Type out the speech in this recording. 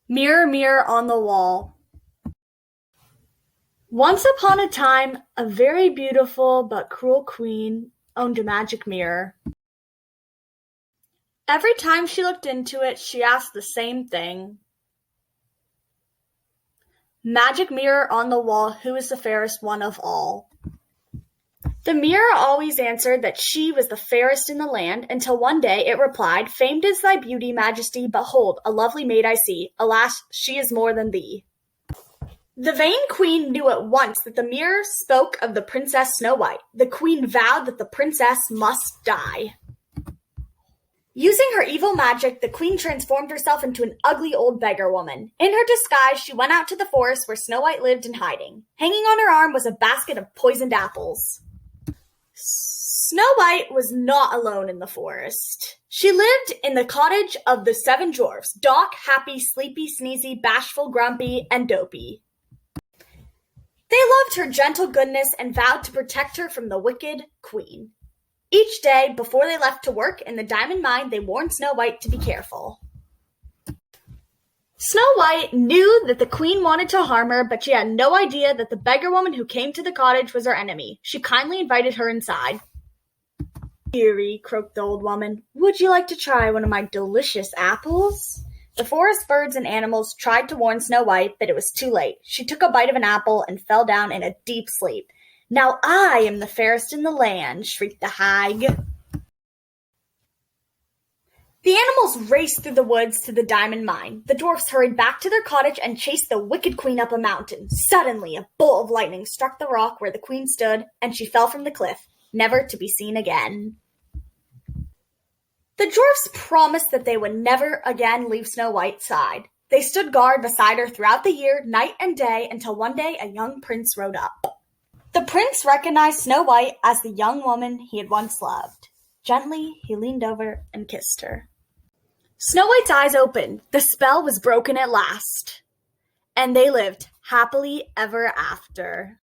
Mirror, mirror on the wall. Once upon a time, a very beautiful but cruel queen owned a magic mirror. Every time she looked into it, she asked the same thing. Magic mirror on the wall, who is the fairest one of all? The mirror always answered that she was the fairest in the land, until one day it replied, "Famed is thy beauty, Majesty, but hold, a lovely maid I see. Alas, she is more than thee." The vain queen knew at once that the mirror spoke of the Princess Snow White. The queen vowed that the princess must die. Using her evil magic, the queen transformed herself into an ugly old beggar woman. In her disguise, she went out to the forest where Snow White lived in hiding. Hanging on her arm was a basket of poisoned apples. Snow White was not alone in the forest. She lived in the cottage of the 7 dwarfs: Doc, Happy, Sleepy, Sneezy, Bashful, Grumpy, and Dopey. They loved her gentle goodness and vowed to protect her from the wicked queen. Each day, before they left to work in the diamond mine, they warned Snow White to be careful. Snow White knew that the queen wanted to harm her, but she had no idea that the beggar woman who came to the cottage was her enemy. She kindly invited her inside. "Dearie," croaked the old woman, "would you like to try one of my delicious apples?" The forest birds and animals tried to warn Snow White, but it was too late. She took a bite of an apple and fell down in a deep sleep. "Now I am the fairest in the land," shrieked the hag. The animals raced through the woods to the diamond mine. The dwarfs hurried back to their cottage and chased the wicked queen up a mountain. Suddenly, a bolt of lightning struck the rock where the queen stood, and she fell from the cliff, never to be seen again. The dwarfs promised that they would never again leave Snow White's side. They stood guard beside her throughout the year, night and day, until one day a young prince rode up. The prince recognized Snow White as the young woman he had once loved. Gently, he leaned over and kissed her. Snow White's eyes opened. The spell was broken at last, and they lived happily ever after.